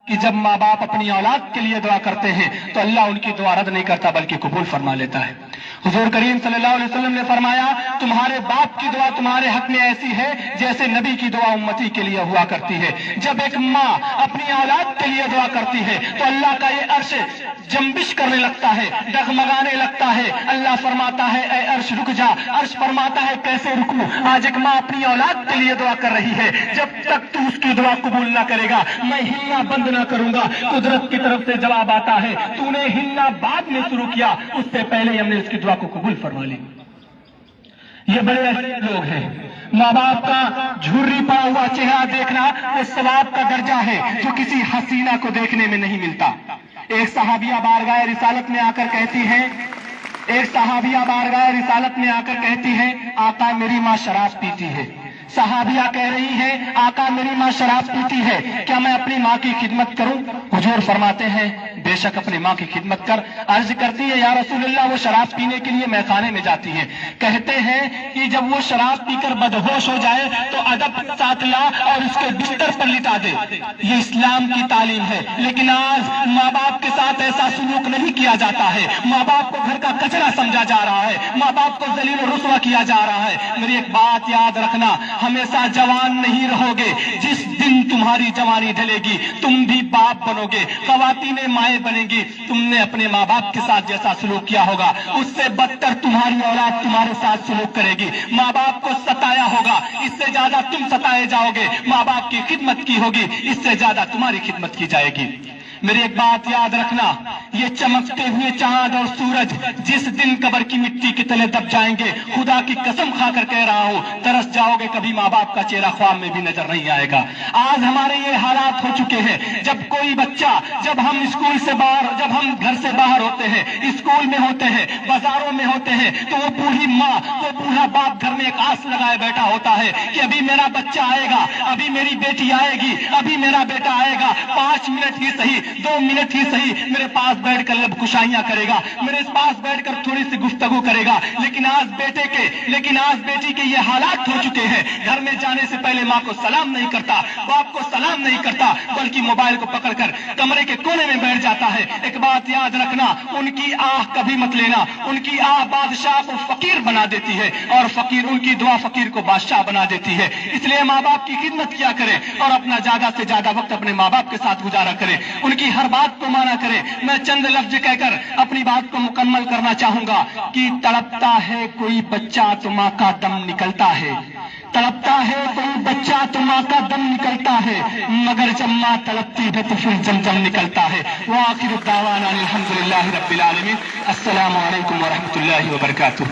کہ جب ماں باپ اپنی اولاد کے لیے دعا کرتے ہیں تو اللہ ان کی دعا رد نہیں کرتا بلکہ قبول فرما لیتا ہے۔ حضور کریم صلی اللہ علیہ وسلم نے فرمایا تمہارے باپ کی دعا تمہارے حق میں ایسی ہے جیسے نبی کی دعا امتی کے لیے ہوا کرتی ہے۔ جب ایک ماں اپنی اولاد کے لیے دعا کرتی ہے تو اللہ کا یہ عرش جنبش کرنے لگتا ہے، ڈگمگانے لگتا ہے۔ اللہ فرماتا ہے اے عرش رک جا، عرش فرماتا ہے کیسے رکوں؟ آج ایک ماں اپنی اولاد کے لیے دعا کر رہی ہے، جب تک تو اس کی دعا قبول نہ کرے گا میں ہلنا بند نہ کروں گا۔ قدرت کی طرف سے جواب آتا ہے تو نے ہلنا بعد میں شروع کیا، اس سے پہلے ہی ہم نے اس کی دعا کو قبول فرما لی۔ یہ بڑے ایسے لوگ ہیں، ماں باپ کا جھرری پڑا ہوا چہرہ دیکھنا وہ ثواب کا درجہ ہے جو کسی حسینہ کو دیکھنے میں نہیں ملتا۔ ایک صحابیہ بارگاہ رسالت میں آ کر کہتی ہے آقا میری ماں شراب پیتی ہے۔ صحابیہ کہہ رہی ہے آقا میری ماں شراب پیتی ہے، کیا میں اپنی ماں کی خدمت کروں؟ حضور فرماتے ہیں بے شک اپنی ماں کی خدمت کر۔ عرض کرتی ہے یا رسول اللہ وہ شراب پینے کے لیے میخانے میں جاتی ہے۔ کہتے ہیں کہ جب وہ شراب پی کر بدہوش ہو جائے تو ادب ساتھ لا اور اس کے بستر پر لٹا دے۔ یہ اسلام کی تعلیم ہے، لیکن آج ماں باپ کے ساتھ ایسا سلوک نہیں کیا جاتا ہے۔ ماں باپ کو گھر کا کچرا سمجھا جا رہا ہے، ماں باپ کو ذلیل و رسوا کیا جا رہا ہے۔ میری ایک بات یاد رکھنا، ہمیشہ جوان نہیں رہو گے، جس دن تمہاری جوانی ڈھلے گی تم بھی باپ بنو گے، خواتین مائیں بنے گی۔ تم نے اپنے ماں باپ کے ساتھ جیسا سلوک کیا ہوگا اس سے بدتر تمہاری اولاد تمہارے ساتھ سلوک کرے گی۔ ماں باپ کو ستایا ہوگا، اس سے زیادہ تم ستائے جاؤ گے۔ ماں باپ کی خدمت کی ہوگی، اس سے زیادہ تمہاری خدمت کی جائے گی۔ میری ایک بات یاد رکھنا، یہ چمکتے ہوئے چاند اور سورج جس دن قبر کی مٹی کے تلے دب جائیں گے، خدا کی قسم کھا کر کہہ رہا ہوں ترس جاؤ گے، کبھی ماں باپ کا چہرہ خواب میں بھی نظر نہیں آئے گا۔ آج ہمارے یہ حالات ہو چکے ہیں، جب کوئی بچہ جب ہم گھر سے باہر ہوتے ہیں، اسکول میں ہوتے ہیں، بازاروں میں ہوتے ہیں، تو وہ بوڑھی ماں وہ بوڑھا باپ گھر میں ایک آس لگائے بیٹھا ہوتا ہے کہ ابھی میرا بچہ آئے گا، ابھی میری بیٹی آئے گی، ابھی میرا بیٹا آئے گا، 5 منٹ ہی صحیح، 2 منٹ ہی صحیح میرے پاس بیٹھ کر لب کشائیاں کرے گا، میرے پاس بیٹھ کر تھوڑی سی گفتگو کرے گا۔ لیکن آج بیٹی کے یہ حالات ہو چکے ہیں، گھر میں جانے سے پہلے ماں کو سلام نہیں کرتا، باپ کو سلام نہیں کرتا، بلکہ موبائل کو پکڑ کر کمرے کے کونے میں بیٹھ جاتا ہے۔ ایک بات یاد رکھنا، ان کی آہ کبھی مت لینا، ان کی آہ بادشاہ کو فقیر بنا دیتی ہے اور ان کی دعا فقیر کو بادشاہ بنا دیتی ہے۔ اس لیے ماں باپ کی خدمت کیا کرے اور اپنا زیادہ سے زیادہ وقت اپنے ماں باپ کے ساتھ گزارا کرے، ان کی ہر بات کو مانا کرے۔ میں چند لفظ کہہ کر اپنی بات کو مکمل کرنا چاہوں گا کہ تڑپتا ہے کوئی بچہ تو ماں کا دم نکلتا ہے، تڑپتا ہے کوئی بچہ تو ماں کا دم نکلتا ہے، مگر جب ماں تڑپتی ہے تو پھر زمزم نکلتا ہے۔ وآخر دعوانا الحمدللہ رب العالمین۔ السلام علیکم ورحمۃ اللہ وبرکاتہ۔